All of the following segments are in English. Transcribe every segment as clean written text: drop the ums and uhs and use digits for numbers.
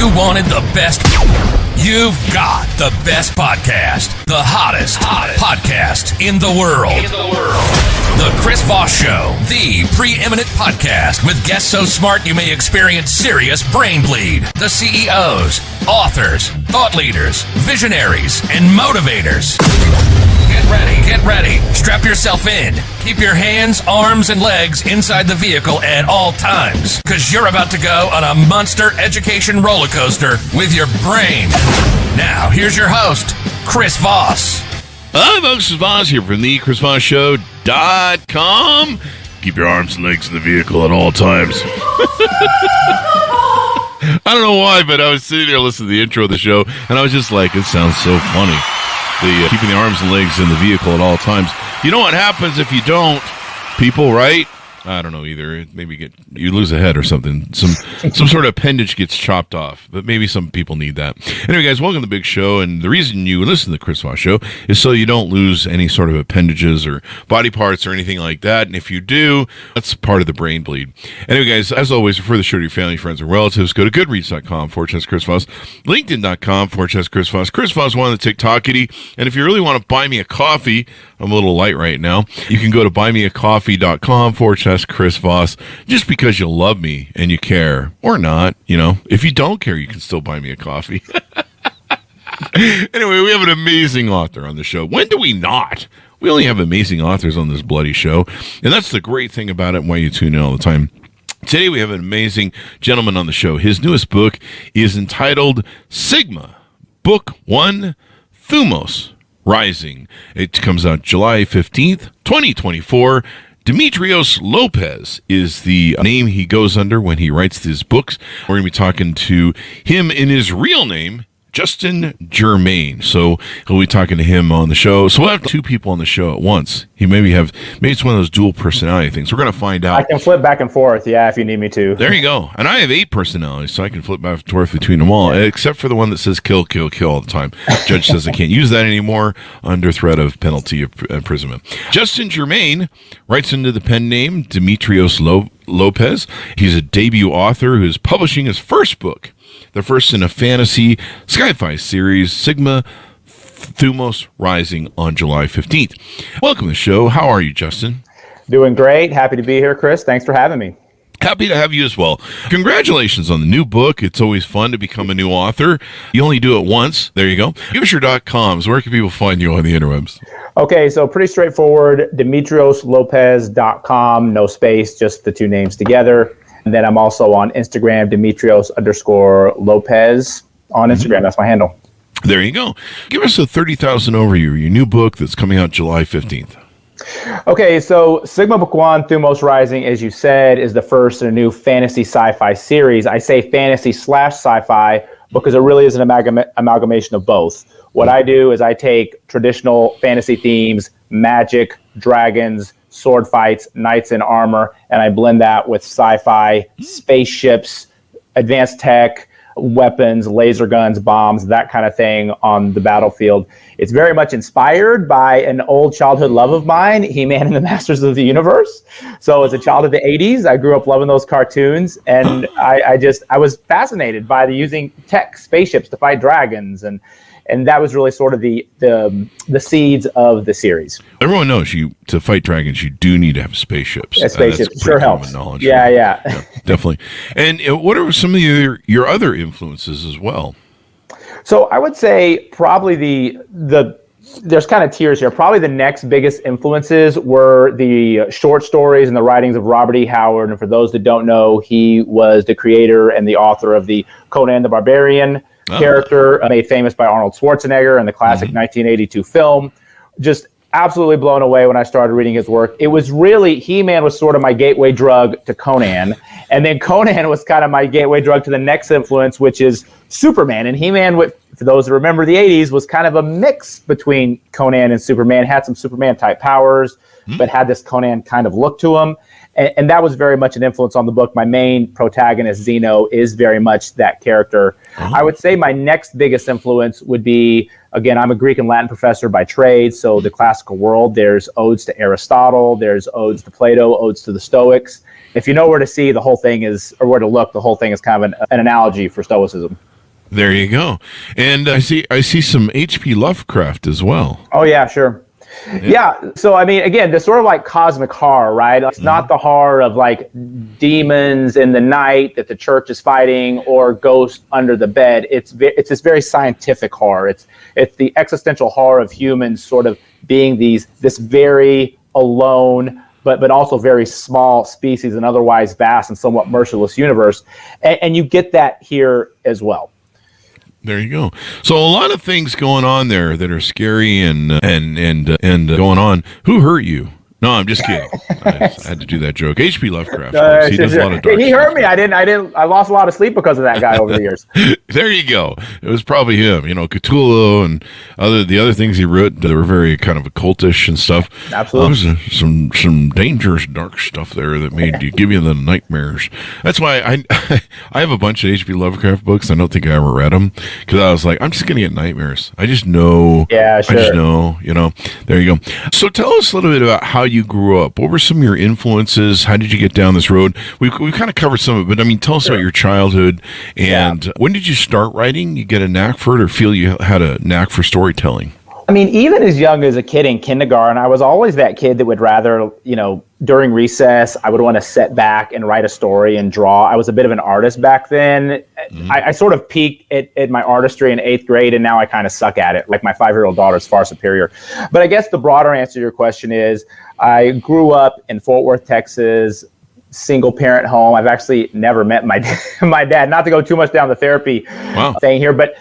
you wanted the best, you've got the best podcast. The hottest podcast in the world. The Chris Voss Show, the preeminent podcast with guests so smart you may experience serious brain bleed. The CEOs, authors, thought leaders, visionaries, and motivators. Get ready. Strap yourself in. Keep your hands, arms, and legs inside the vehicle at all times, because you're about to go on a monster education roller coaster with your brain. Now, here's your host, Chris Voss. Hi, folks. It's Voss here from the ChrisVossShow.com. Keep your arms and legs in the vehicle at all times. I don't know why, but I was sitting there listening to the intro of the show, and I was just like, it sounds so funny. Keeping the arms and legs in the vehicle at all times. You know what happens if you don't, people, right? I don't know either. Maybe you lose a head or something. Some sort of appendage gets chopped off. But maybe some people need that. Anyway, guys, welcome to the big show. And the reason you listen to the Chris Voss Show is so you don't lose any sort of appendages or body parts or anything like that. And if you do, that's part of the brain bleed. Anyway, guys, as always, refer the show to your family, friends, and relatives. Go to goodreads.com/Chris Voss, LinkedIn.com/Chris Voss, Chris Voss one, the TikTokity. And if you really want to buy me a coffee, I'm a little light right now, you can go to buymeacoffee.com/Chris Voss, just because you love me and you care, or not. You know, if you don't care, you can still buy me a coffee. Anyway, we have an amazing author on the show. When do we not? We only have amazing authors on this bloody show, and that's the great thing about it and why you tune in all the time. Today we have an amazing gentleman on the show. His newest book is entitled Sigma, Book 1, Thumos Rising. It comes out July 15th, 2024. Demitrios Lopez is the name he goes under when he writes his books. We're going to be talking to him in his real name, Justin Germain. So he'll be talking to him on the show. So we'll have two people on the show at once. Maybe it's one of those dual personality things. We're going to find out. I can flip back and forth, if you need me to. There you go. And I have 8 personalities, so I can flip back and forth between them all, except for the one that says kill, kill, kill all the time. Judge says I can't use that anymore under threat of penalty of imprisonment. Justin Germain writes under the pen name Demitrios Lopez. He's a debut author who's publishing his first book, the first in a fantasy sci-fi series, Sigma, Thumos Rising, on July 15th. Welcome to the show. How are you, Justin? Doing great. Happy to be here, Chris. Thanks for having me. Happy to have you as well. Congratulations on the new book. It's always fun to become a new author. You only do it once. There you go. Give us your .coms. Where can people find you on the interwebs? Okay, so pretty straightforward. DemitriosLopez.com. No space, just the two names together. And then I'm also on Instagram, Demitrios_Lopez on Instagram. That's my handle. There you go. Give us a 30,000 overview of your new book that's coming out July 15th. Okay, so Sigma Book 1, Thumos Rising, as you said, is the first in a new fantasy sci-fi series. I say fantasy/sci-fi because it really is an amalgamation of both. What I do is I take traditional fantasy themes, magic, dragons, sword fights, knights in armor, and I blend that with sci-fi, spaceships, advanced tech, weapons, laser guns, bombs, that kind of thing on the battlefield. It's very much inspired by an old childhood love of mine, He-Man and the Masters of the Universe. So as a child of the 80s, I grew up loving those cartoons, and I was fascinated by using tech spaceships to fight dragons, and that was really sort of the seeds of the series. Everyone knows to fight dragons, you do need to have spaceships. Yeah, spaceships sure helps. Knowledge, yeah, yeah, definitely. And what are some of your other influences as well? So I would say probably there's kind of tiers here. Probably the next biggest influences were the short stories and the writings of Robert E. Howard. And for those that don't know, he was the creator and the author of the Conan the Barbarian character, made famous by Arnold Schwarzenegger in the classic 1982 film. Just absolutely blown away when I started reading his work. It was really, He-Man was sort of my gateway drug to Conan. And then Conan was kind of my gateway drug to the next influence, which is Superman. And He-Man, for those that remember the 80s, was kind of a mix between Conan and Superman. Had some Superman-type powers, but had this Conan kind of look to him. And that was very much an influence on the book. My main protagonist, Zeno, is very much that character. I would say my next biggest influence would be, again, I'm a Greek and Latin professor by trade, so the classical world, there's odes to Aristotle, there's odes to Plato, odes to the Stoics. If you know where to see, the whole thing is, or where to look, the whole thing is kind of an analogy for Stoicism. There you go. And I see some H.P. Lovecraft as well. Oh, yeah, sure. Yeah. So, I mean, again, this sort of like cosmic horror, right? It's not the horror of like demons in the night that the church is fighting or ghosts under the bed. It's this very scientific horror. It's the existential horror of humans sort of being this very alone, but also very small species in otherwise vast and somewhat merciless universe. And you get that here as well. There you go. So a lot of things going on there that are scary and going on. Who hurt you? No, I'm just kidding. I had to do that joke. H.P. Lovecraft. He does a lot of dark He hurt stuff. me. I lost a lot of sleep because of that guy over the years. There you go. It was probably him. You know, Cthulhu and the other things he wrote that were very kind of occultish and stuff. Absolutely. Some dangerous dark stuff there that made you give you the nightmares. That's why I have a bunch of H.P. Lovecraft books. I don't think I ever read them because I was like, I'm just gonna get nightmares. I just know. Yeah, sure. I just know. You know. There you go. So tell us a little bit about how you grew up. What were some of your influences? How did you get down this road? We've kind of covered some of it, but I mean, tell us about your childhood and when did you start writing? You get a knack for it or feel you had a knack for storytelling? I mean, even as young as a kid in kindergarten, I was always that kid that would rather, during recess, I would want to sit back and write a story and draw. I was a bit of an artist back then. Mm-hmm. I sort of peaked at my artistry in 8th grade, and now I kind of suck at it. Like my 5-year-old daughter is far superior. But I guess the broader answer to your question is I grew up in Fort Worth, Texas, single parent home. I've actually never met my dad, not to go too much down the therapy thing here, but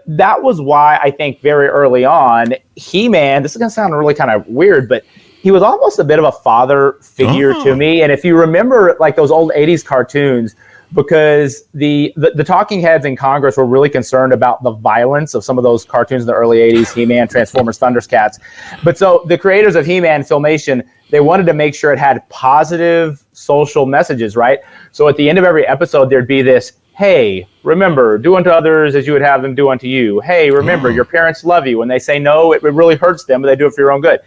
that was why I think very early on, He-Man, this is going to sound really kind of weird, but he was almost a bit of a father figure to me. And if you remember like those old 80s cartoons, because the talking heads in Congress were really concerned about the violence of some of those cartoons in the early 80s, He-Man, Transformers, Thundercats. But so the creators of He-Man Filmation, they wanted to make sure it had positive social messages, right? So at the end of every episode, there'd be this, hey, remember, do unto others as you would have them do unto you. Hey, remember, your parents love you. When they say no, it really hurts them, but they do it for your own good.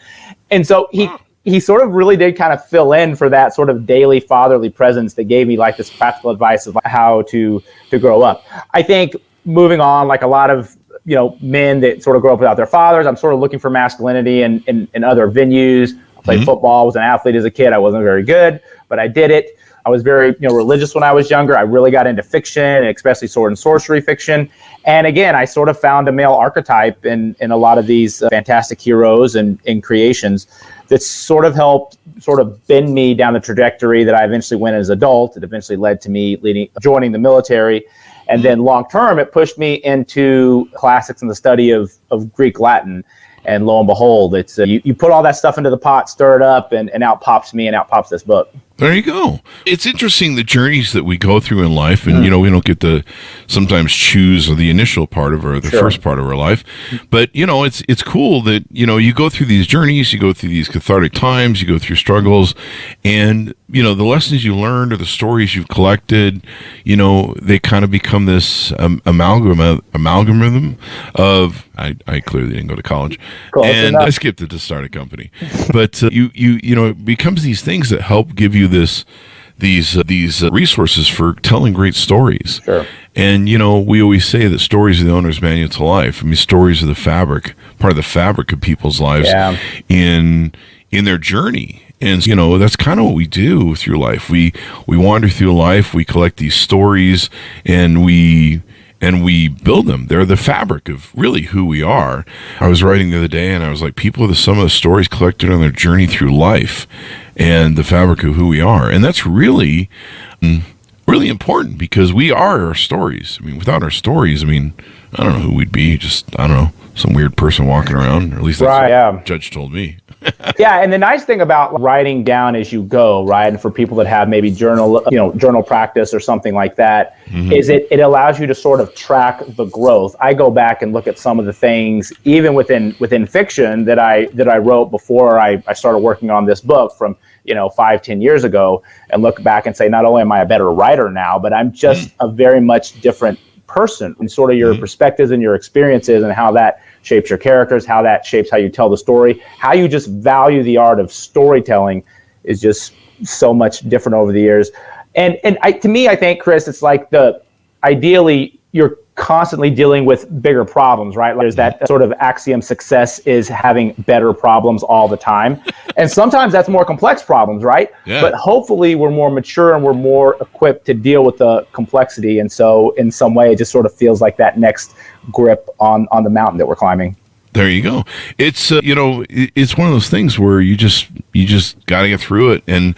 And so he sort of really did kind of fill in for that sort of daily fatherly presence that gave me like this practical advice of how to grow up. I think moving on, like a lot of men that sort of grow up without their fathers, I'm sort of looking for masculinity in other venues. I played football, was an athlete as a kid. I wasn't very good, but I did it. I was very religious when I was younger. I really got into fiction, and especially sword and sorcery fiction. And again, I sort of found a male archetype in a lot of these fantastic heroes and creations that sort of helped sort of bend me down the trajectory that I eventually went as an adult. It eventually led to me joining the military. And then long term, it pushed me into classics and the study of Greek Latin. And lo and behold, it's you put all that stuff into the pot, stir it up, and out pops me, and out pops this book. There you go. It's interesting the journeys that we go through in life, and we don't get to sometimes choose the initial part of the first part of our life. But it's cool that you go through these journeys, you go through these cathartic times, you go through struggles, and the lessons you learned or the stories you've collected, they kind of become this amalgam of. I clearly didn't go to college, and I skipped it to start a company. But it becomes these things that help give you these resources for telling great stories. Sure. And we always say that stories are the owner's manual to life. I mean, stories are the fabric, part of the fabric of people's lives in their journey. And that's kind of what we do through life. We wander through life. We collect these stories, and we build them. They're the fabric of really who we are. I was writing the other day, and I was like, people are the sum of the stories collected on their journey through life and the fabric of who we are. And that's really, really important because we are our stories. I mean, without our stories, I don't know who we'd be. Just, I don't know, some weird person walking around, or at least that's what the judge told me. Yeah, and the nice thing about writing down as you go, right, and for people that have maybe journal practice or something like that, is it allows you to sort of track the growth. I go back and look at some of the things, even within fiction that I wrote before I started working on this book from 5-10 years ago, and look back and say, not only am I a better writer now, but I'm just a very much different person, and sort of your perspectives and your experiences and how that shapes your characters, how that shapes how you tell the story, how you just value the art of storytelling is just so much different over the years. And to me, I think, Chris, it's like ideally you're constantly dealing with bigger problems, right? There's that sort of axiom, success is having better problems all the time. And sometimes that's more complex problems, right? Yeah. But hopefully we're more mature and we're more equipped to deal with the complexity. And so in some way, it just sort of feels like that next grip on the mountain that we're climbing. There you go. It's it's one of those things where you just got to get through it, and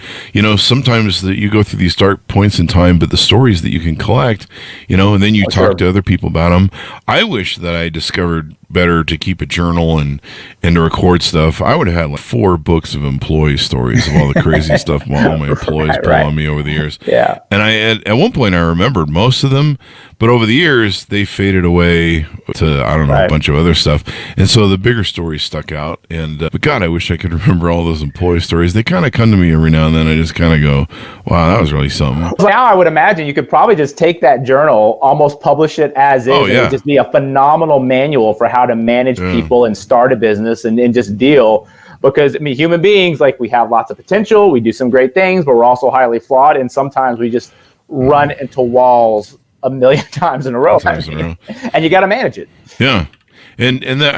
sometimes that you go through these dark points in time, but the stories that you can collect, and then you talk to other people about them. I wish that I discovered better to keep a journal and to record stuff. I would have had like 4 books of employee stories of all the crazy stuff all my employees pull on me over the years. Yeah. And at one point I remembered most of them, but over the years they faded away to a bunch of other stuff. And so the bigger stories stuck out. And but God, I wish I could remember all those employee stories. They kind of come to me every now and then. I just kind of go, wow, that was really something. So now I would imagine you could probably just take that journal, almost publish it as is, and it would just be a phenomenal manual for how to manage people and start a business and just deal. Because, human beings, like, we have lots of potential, we do some great things, but we're also highly flawed, and sometimes we just run into walls a million times in a row. And you got to manage it. Yeah.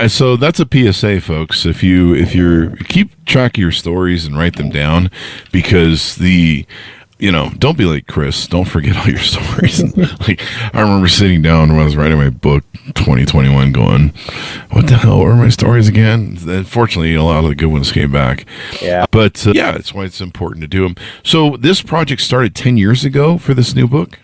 So that's a PSA, folks. If you keep track of your stories and write them down, because don't be like Chris. Don't forget all your stories. Like, I remember sitting down when I was writing my book 2021 going, what the hell were my stories again? And fortunately, a lot of the good ones came back. Yeah. But that's why it's important to do them. So this project started 10 years ago for this new book?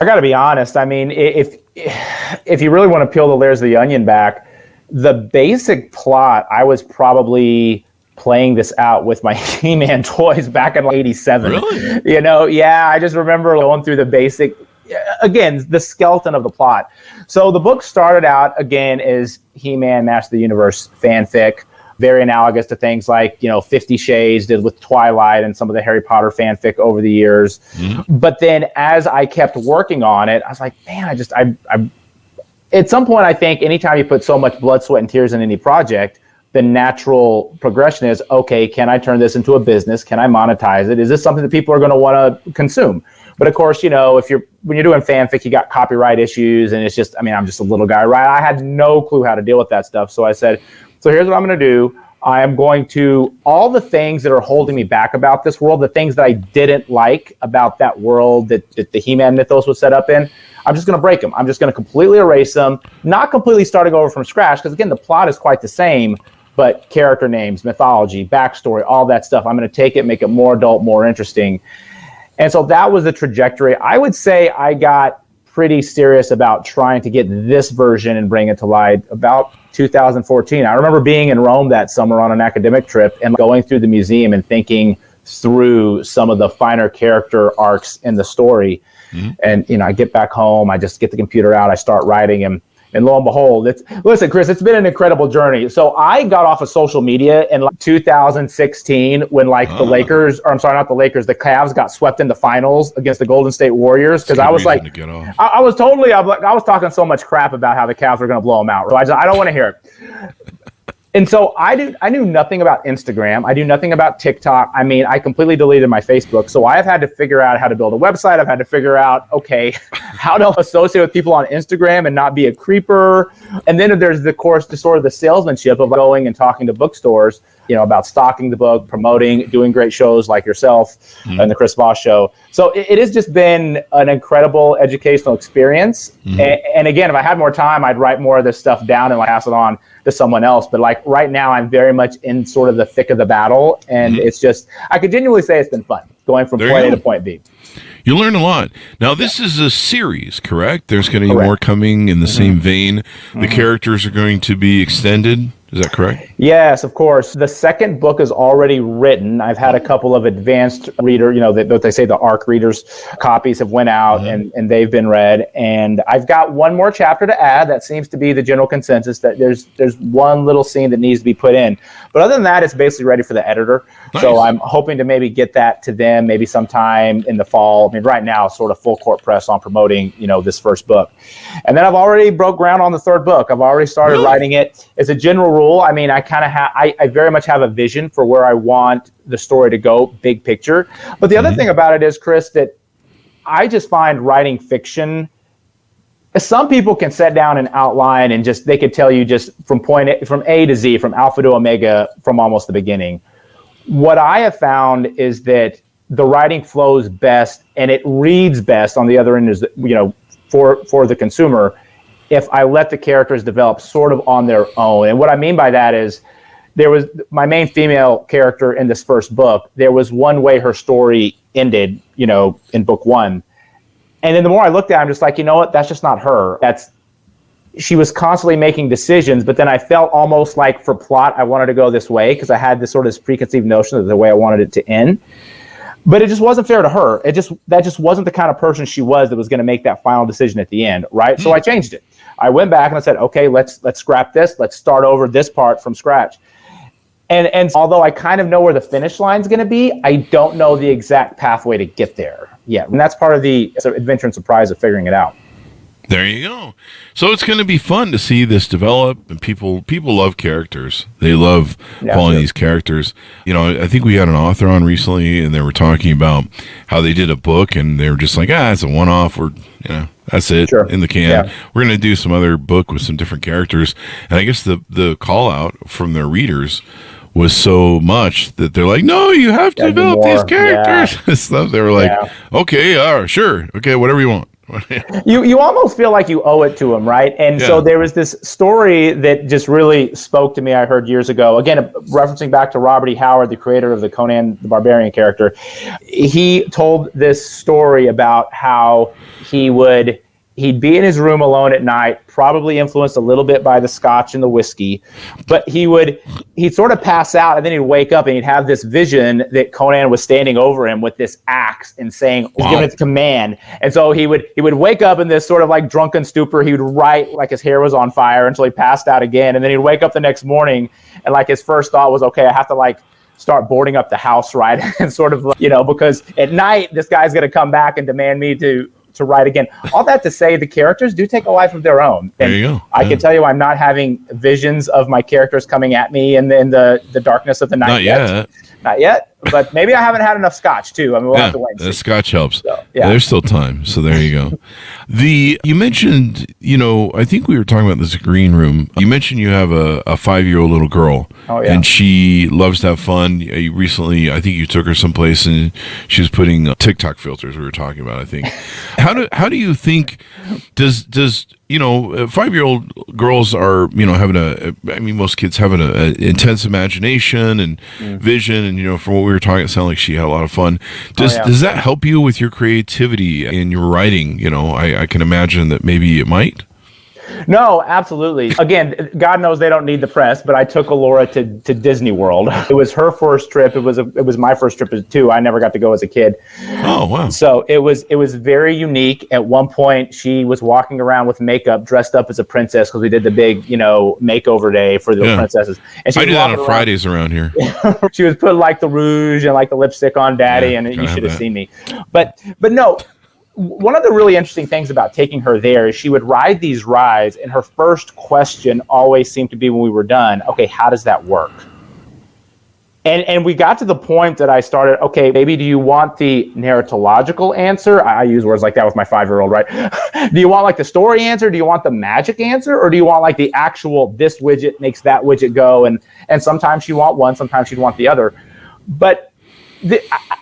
I got to be honest. If you really want to peel the layers of the onion back, the basic plot, I was probably playing this out with my He-Man toys back in 87. Really? I just remember going through the basic, again, the skeleton of the plot. So the book started out, again, as He-Man Master of the Universe fanfic, very analogous to things like, 50 Shades did with Twilight and some of the Harry Potter fanfic over the years. Mm-hmm. But then as I kept working on it, I was like, man, I at some point, I think anytime you put so much blood, sweat, and tears in any project, the natural progression is, okay, can I turn this into a business? Can I monetize it? Is this something that people are going to want to consume? But of course, when you're doing fanfic, you got copyright issues, and it's just, I'm just a little guy, right? I had no clue how to deal with that stuff. So I said, so here's what I'm going to do. I am going to, all the things that are holding me back about this world, the things that I didn't like about that world that the He-Man mythos was set up in, I'm just going to break them. I'm just going to completely erase them, not completely starting over from scratch, because again, the plot is quite the same. But character names, mythology, backstory, all that stuff, I'm going to take it, make it more adult, more interesting. And so that was the trajectory. I would say I got pretty serious about trying to get this version and bring it to light about 2014. I remember being in Rome that summer on an academic trip and going through the museum and thinking through some of the finer character arcs in the story. Mm-hmm. And, I get back home, I just get the computer out, I start writing, and lo and behold, listen, Chris, it's been an incredible journey. So I got off of social media in 2016 when the the Cavs got swept in the finals against the Golden State Warriors. Because I was like, I was talking so much crap about how the Cavs were going to blow them out. So I don't want to hear it. And so I knew nothing about Instagram. I knew nothing about TikTok. I completely deleted my Facebook. So I have had to figure out how to build a website. I've had to figure out, okay, how to associate with people on Instagram and not be a creeper. And then there's the salesmanship of going and talking to bookstores, about stocking the book, promoting, doing great shows like yourself and the Chris Voss Show. So it has just been an incredible educational experience. Mm-hmm. And again, if I had more time, I'd write more of this stuff down and pass it on to someone else. But right now, I'm very much in sort of the thick of the battle. And it's just, I could genuinely say it's been fun going from point A to point B. You learn a lot. Now, this is a series, correct? There's going to be more coming in the same vein. The characters are going to be extended. Is that correct? Yes, of course. The second book is already written. I've had a couple of advanced reader, what they say the ARC readers copies have went out and they've been read. And I've got one more chapter to add. That seems to be the general consensus that there's one little scene that needs to be put in. But other than that, it's basically ready for the editor. Nice. So I'm hoping to maybe get that to them maybe sometime in the fall. Right now, sort of full court press on promoting, this first book. And then I've already broke ground on the third book. I've already started writing it. As a general rule, I very much have a vision for where I want the story to go, big picture. But the other thing about it is, Chris, that I just find writing fiction some people can sit down and outline and they could tell you just from from A to Z, from alpha to omega, from almost the beginning. What I have found is that the writing flows best and it reads best on the other end, is, for the consumer, if I let the characters develop sort of on their own. And what I mean by that is, there was my main female character in this first book. There was one way her story ended, in book 1. And then the more I looked at it, I'm just like, you know what? That's just not her. She was constantly making decisions, but then I felt almost like for plot, I wanted to go this way because I had this sort of preconceived notion of the way I wanted it to end. But it just wasn't fair to her. That just wasn't the kind of person she was that was going to make that final decision at the end, right? So I changed it. I went back and I said, okay, let's scrap this. Let's start over this part from scratch. And although I kind of know where the finish line is going to be, I don't know the exact pathway to get there yet. And that's part of the adventure and surprise of figuring it out. There you go. So it's going to be fun to see this develop, and people love characters. They love following these characters. I think we had an author on recently, and they were talking about how they did a book, and they were just like, it's a one-off, or that's it in the can. Yeah. We're going to do some other book with some different characters, and I guess the call out from their readers was so much that they're like, no, you have to develop these characters and stuff. They were like, okay, sure, okay, whatever you want. You almost feel like you owe it to them, right? And so there was this story that just really spoke to me, I heard years ago. Again, referencing back to Robert E. Howard, the creator of the Conan the Barbarian character. He told this story about how he'd be in his room alone at night, probably influenced a little bit by the scotch and the whiskey, but he'd sort of pass out, and then he'd wake up and he'd have this vision that Conan was standing over him with this axe and saying, was giving it the command. And so he would wake up in this sort of like drunken stupor. He would write like his hair was on fire until he passed out again. And then he'd wake up the next morning, and like his first thought was, okay, I have to like start boarding up the house, right? And sort of, because at night this guy's going to come back and demand me to write again. All that to say, the characters do take a life of their own. And there you go. I can tell you, I'm not having visions of my characters coming at me in the darkness of the night. Not yet. But maybe I haven't had enough scotch too. I mean, we'll have to wait and see. The scotch helps. So, there's still time. So there you go. You mentioned, I think we were talking about this green room. You mentioned you have a 5-year-old little girl. Oh, yeah. And she loves to have fun. Recently, I think you took her someplace and she was putting TikTok filters we were talking about, I think. How do you think, does 5-year-old girls are, having most kids have an intense imagination and vision, and, from what we were talking, it sounded like she had a lot of fun. Does that help you with your creativity in your writing? I can imagine that maybe it might. No, absolutely. Again, God knows they don't need the press, but I took Alora to Disney World. It was her first trip. It was my first trip too. I never got to go as a kid. Oh, wow. So it was very unique. At one point, she was walking around with makeup, dressed up as a princess, because we did the big, makeover day for the princesses. And I do that on Fridays around here. She was putting like the rouge and like the lipstick on Daddy, and you should have seen me. But no. One of the really interesting things about taking her there is she would ride these rides, and her first question always seemed to be when we were done, okay, how does that work? And we got to the point that I started, okay, maybe do you want the narratological answer? I use words like that with my 5-year-old, right? Do you want like the story answer? Do you want the magic answer? Or do you want like the actual, this widget makes that widget go? And sometimes she'd want one, sometimes she'd want the other. But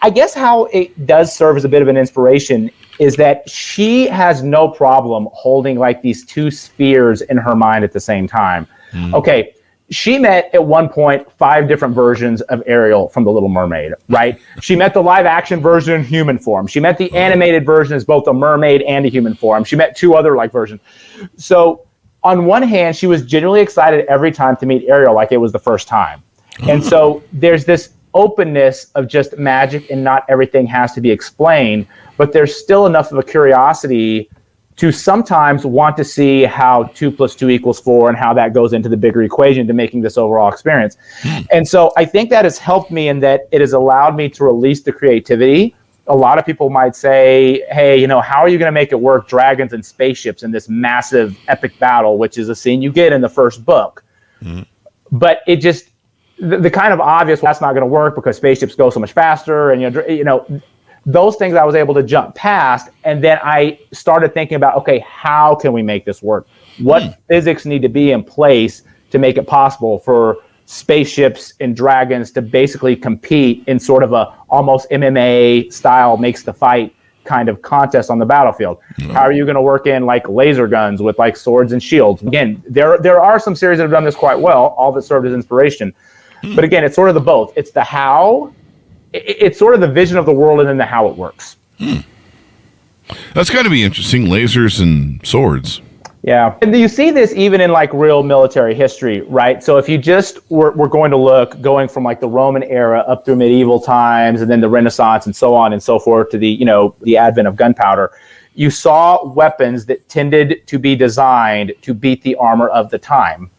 I guess how it does serve as a bit of an inspiration is that she has no problem holding like these two spheres in her mind at the same time. Okay, she met at one point 5 different versions of Ariel from The Little Mermaid, right? She met the live action version in human form. She met the animated version as both a mermaid and a human form. She met 2 other like versions. So on one hand, she was genuinely excited every time to meet Ariel like it was the first time. And so there's this openness of just magic, and not everything has to be explained, but there's still enough of a curiosity to sometimes want to see how 2 + 2 = 4 and how that goes into the bigger equation to making this overall experience. And so I think that has helped me in that it has allowed me to release the creativity. A lot of people might say, hey, how are you going to make it work, dragons and spaceships in this massive epic battle, which is a scene you get in the first book. But it just, the kind of obvious, well, that's not going to work because spaceships go so much faster, and Those things I was able to jump past. And then I started thinking about, okay, how can we make this work? What physics need to be in place to make it possible for spaceships and dragons to basically compete in sort of a almost MMA style makes the fight kind of contest on the battlefield? How are you going to work in like laser guns with like swords and shields? Again, there are some series that have done this quite well, all that served as inspiration. But again, it's sort of the both. It's the how, it's sort of the vision of the world and then the how it works. That's got to be interesting, lasers and swords. Yeah. And you see this even in like real military history, right? So if you just were going to look going from like the Roman era up through medieval times and then the Renaissance and so on and so forth to the, you know, the advent of gunpowder, you saw weapons that tended to be designed to beat the armor of the time.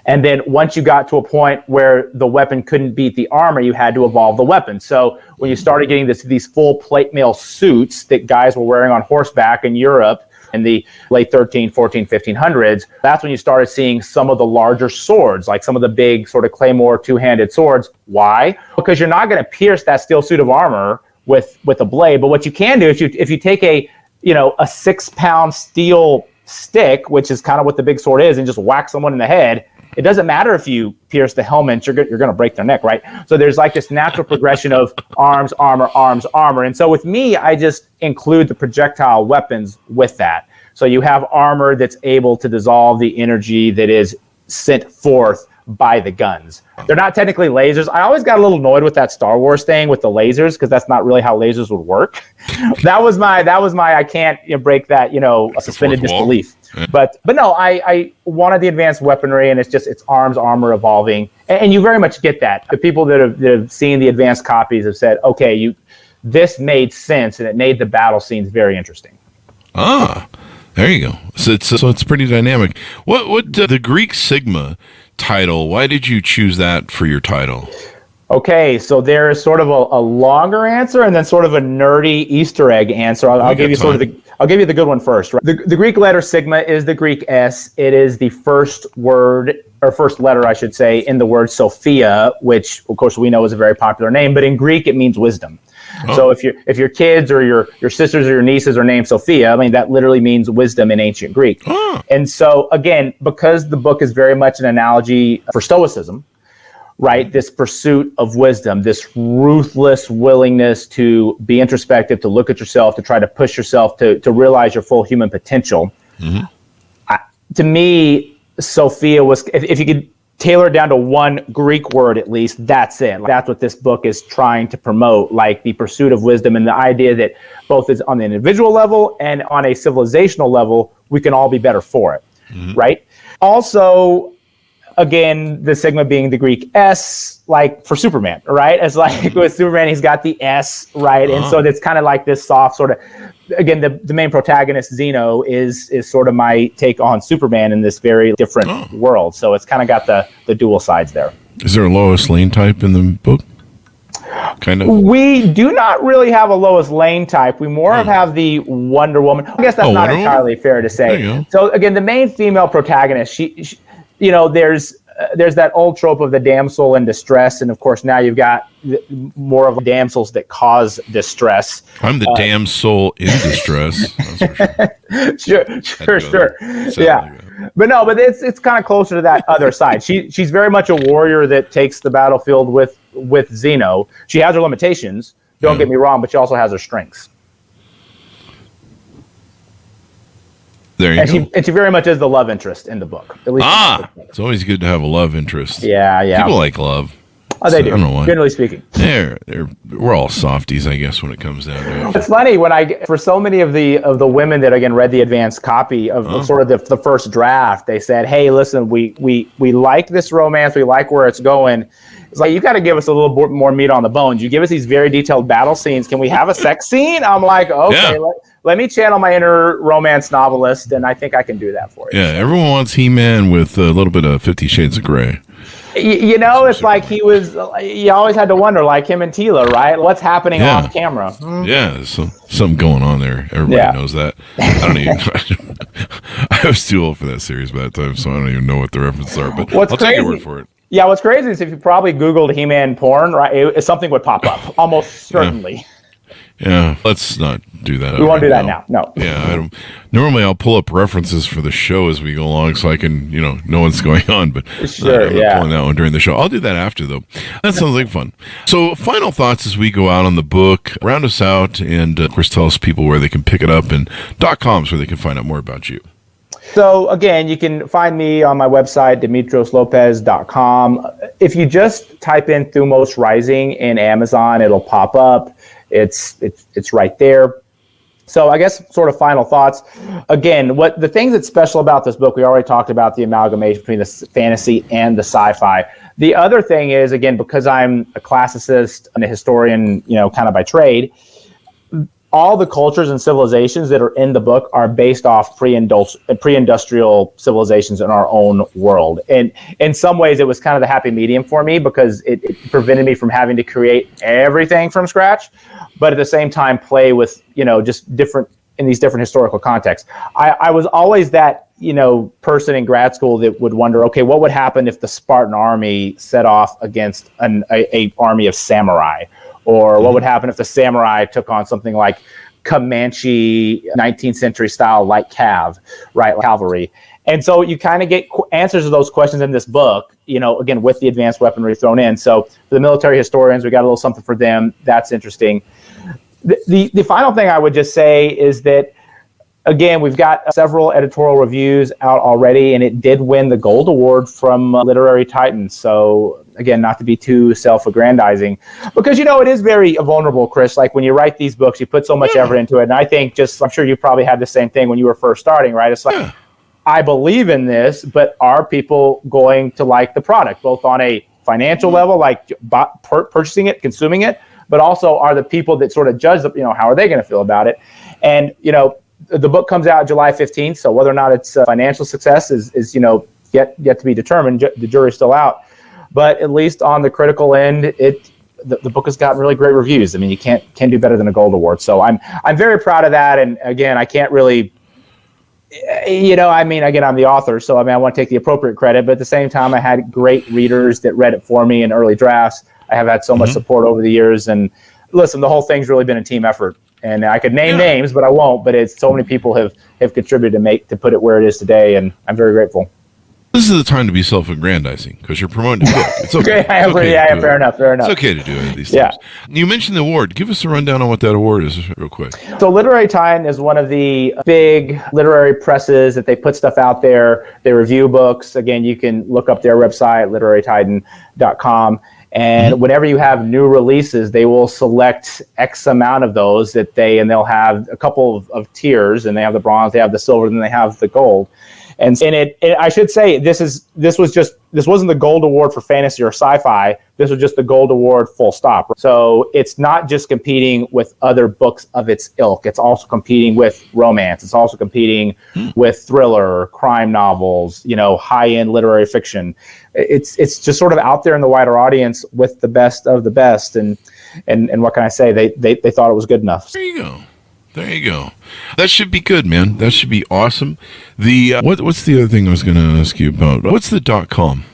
And then once you got to a point where the weapon couldn't beat the armor, you had to evolve the weapon. So when you started getting these full plate mail suits that guys were wearing on horseback in Europe, in the late 13, 14, 1500s, that's when you started seeing some of the larger swords, like some of the big sort of claymore two-handed swords. Why? Because you're not going to pierce that steel suit of armor with a blade. But what you can do is if you take a 6-pound steel stick, which is kind of what the big sword is, and just whack someone in the head, it doesn't matter if you pierce the helmet, you're going to break their neck, right? So there's like this natural progression of arms, armor, arms, armor. And so with me, I just include the projectile weapons with that. So you have armor that's able to dissolve the energy that is sent forth by the guns. They're not technically lasers. I always got a little annoyed with that Star Wars thing with the lasers, because that's not really how lasers would work. That was my I can't break that, suspended disbelief. Yeah. But no, I wanted the advanced weaponry, and it's arms, armor evolving. And you very much get that. The people that have seen the advanced copies have said, okay, this made sense, and it made the battle scenes very interesting. Ah, there you go. So it's pretty dynamic. What the Greek Sigma title, why did you choose that for your title? Okay, so there is sort of a longer answer and then sort of a nerdy Easter egg answer. I'll give you the good one first. Right? The Greek letter sigma is the Greek S. It is the first letter, I should say, in the word Sophia, which of course we know is a very popular name, but in Greek it means wisdom. Oh. So if your kids or your sisters or your nieces are named Sophia, I mean, that literally means wisdom in ancient Greek. Oh. And so again, because the book is very much an analogy for Stoicism, right? This pursuit of wisdom, this ruthless willingness to be introspective, to look at yourself, to try to push yourself to realize your full human potential. Mm-hmm. To me, Sophia was, if you could tailor it down to one Greek word at least, that's it. That's what this book is trying to promote, like the pursuit of wisdom and the idea that both is on the individual level and on a civilizational level, we can all be better for it, right? Also, again, the sigma being the Greek S, like for Superman, right? It's like with Superman, he's got the S, right? And so it's kind of like this soft sort of, again, the main protagonist, Zeno, is sort of my take on Superman in this very different world. So it's kind of got the dual sides there. Is there a Lois Lane type in the book? Kind of. We do not really have a Lois Lane type. We more have the Wonder Woman. I guess that's not entirely fair to say. So again, the main female protagonist, she there's that old trope of the damsel in distress, and of course now you've got more of the damsels that cause distress. I'm the damsel in distress. That's for sure. Sure. Yeah, but it's kind of closer to that other side. She's very much a warrior that takes the battlefield with Zeno. She has her limitations. Don't get me wrong, but she also has her strengths. There you go. And she very much is the love interest in the book. At least it's always good to have a love interest. Yeah. People like love. Oh, they do. I don't know why. Generally speaking, we're all softies, I guess, when it comes down to it. It's funny for so many of the women that again read the advanced copy of sort of the first draft, they said, "Hey, listen, we like this romance, we like where it's going. It's like, you got to give us a little bit more meat on the bones. You give us these very detailed battle scenes. Can we have a sex scene?" I'm like, okay, let me channel my inner romance novelist, and I think I can do that for you. Yeah, everyone wants He-Man with a little bit of 50 Shades of Grey. It's like he was, you always had to wonder, like him and Tila, right? What's happening off camera? Yeah, there's something going on there. Everybody knows that. I was too old for that series by that time, so I don't even know what the references are, but I'll take your word for it. Yeah, what's crazy is if you probably Googled He-Man porn, right, something would pop up, almost certainly. Yeah, let's not do that. We won't do that now. No. Yeah, normally I'll pull up references for the show as we go along so I can, know what's going on, but sure, I'm not pulling that one during the show. I'll do that after, though. That sounds like fun. So, final thoughts as we go out on the book. Round us out and, of course, tell us people where they can pick it up and .coms where they can find out more about you. So, again, you can find me on my website, demitrioslopez.com. If you just type in Thumos Rising in Amazon, it'll pop up. It's right there. So I guess sort of final thoughts. Again, what the things that's special about this book, we already talked about the amalgamation between the fantasy and the sci-fi. The other thing is, again, because I'm a classicist and a historian, kind of by trade, all the cultures and civilizations that are in the book are based off pre-industrial civilizations in our own world. And in some ways, it was kind of the happy medium for me because it prevented me from having to create everything from scratch, but at the same time play with, just different in these different historical contexts. I was always that, person in grad school that would wonder, okay, what would happen if the Spartan army set off against a army of samurai? Or what would happen if the samurai took on something like Comanche 19th century style light cavalry? And so you kind of get answers to those questions in this book, again, with the advanced weaponry thrown in. So for the military historians, we got a little something for them. That's interesting. The final thing I would just say is that, again, we've got several editorial reviews out already, and it did win the Gold Award from Literary Titan. So, again, not to be too self-aggrandizing, because, it is very vulnerable, Chris. Like, when you write these books, you put so much effort into it. And I think I'm sure you probably had the same thing when you were first starting, right? It's like, I believe in this, but are people going to like the product, both on a financial level, like purchasing it, consuming it, but also are the people that sort of judge, how are they going to feel about it? And, the book comes out July 15th, so whether or not it's a financial success is yet to be determined. The jury's still out. But at least on the critical end, the book has gotten really great reviews. I mean, you can't do better than a Gold Award. So I'm very proud of that. And again, I can't really, again, I'm the author, so I want to take the appropriate credit. But at the same time, I had great readers that read it for me in early drafts. I have had so much support over the years. And listen, the whole thing's really been a team effort. And I could name names, but I won't. But it's so many people have contributed to put it where it is today, and I'm very grateful. This is the time to be self-aggrandizing because you're promoting the book. It's okay. Fair enough. It's okay to do it these times. You mentioned the award. Give us a rundown on what that award is real quick. So Literary Titan is one of the big literary presses that they put stuff out there. They review books. Again, you can look up their website, literarytitan.com. And whenever you have new releases, they will select X amount of those they'll have a couple of tiers, and they have the bronze, they have the silver, then they have the gold. And I should say this wasn't the Gold Award for fantasy or sci-fi. This was just the Gold Award full stop. So it's not just competing with other books of its ilk. It's also competing with romance. It's also competing with thriller, crime novels, high-end literary fiction. It's just sort of out there in the wider audience with the best of the best. And what can I say? They thought it was good enough. There you go. That should be good, man. That should be awesome. The what's the other thing I was going to ask you about? What's the .com?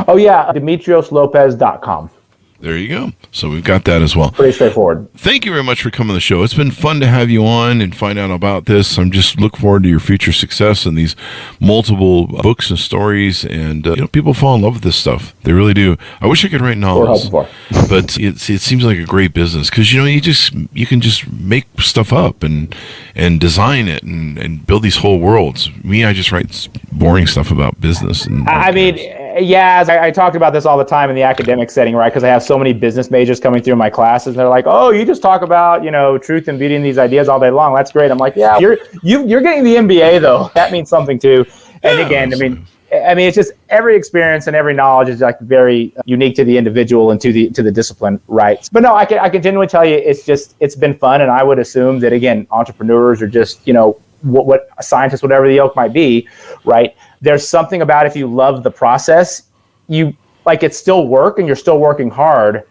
Oh, yeah, DemitriosLopez.com. There you go. So we've got that as well. Pretty straightforward. Thank you very much for coming on the show. It's been fun to have you on and find out about this. I'm just looking forward to your future success in these multiple books and stories. And people fall in love with this stuff. They really do. I wish I could write novels, but it seems like a great business because you can just make stuff up and design it and build these whole worlds. Me, I just write boring stuff about business. And I talk about this all the time in the academic setting, right? Because I have so many business majors coming through my classes, and they're like, "Oh, you just talk about truth and beauty and these ideas all day long. That's great." I'm like, "Yeah, you're getting the MBA though. That means something too." And again, it's just every experience and every knowledge is like very unique to the individual and to the discipline, right? But no, I can genuinely tell you, it's been fun, and I would assume that again, entrepreneurs are just what scientists, whatever the ilk might be, right? There's something about if you love the process, it's still work and you're still working hard,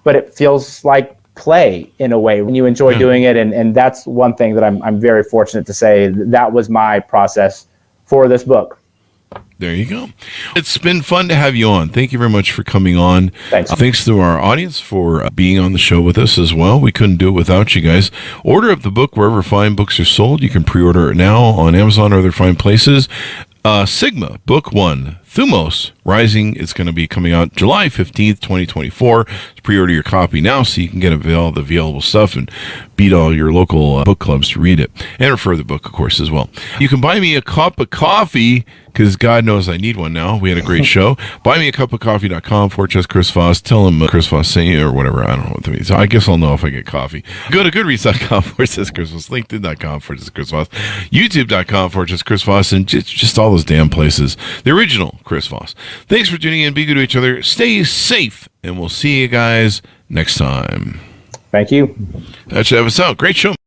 but it feels like play in a way when you enjoy doing it. And that's one thing that I'm very fortunate to say that was my process for this book. There you go. It's been fun to have you on. Thank you very much for coming on. Thanks. Thanks to our audience for being on the show with us as well. We couldn't do it without you guys. Order up the book wherever fine books are sold. You can pre-order it now on Amazon or other fine places. Sigma, Book 1, Thumos Rising, is going to be coming out July 15th, 2024. Pre-order your copy now so you can get all the available stuff and beat all your local book clubs to read it. And refer the book, of course, as well. You can buy me a cup of coffee, because God knows I need one now. We had a great show. buymeacupofcoffee.com/Chris Voss. Tell him Chris Voss sent you or whatever. I don't know what that means. I guess I'll know if I get coffee. Go to goodreads.com/Chris Voss. LinkedIn.com/Chris Voss. YouTube.com/Chris Voss. And just all those damn places. The original Chris Voss. Thanks for tuning in. Be good to each other. Stay safe. And we'll see you guys next time. Thank you. That should have us out. Great show.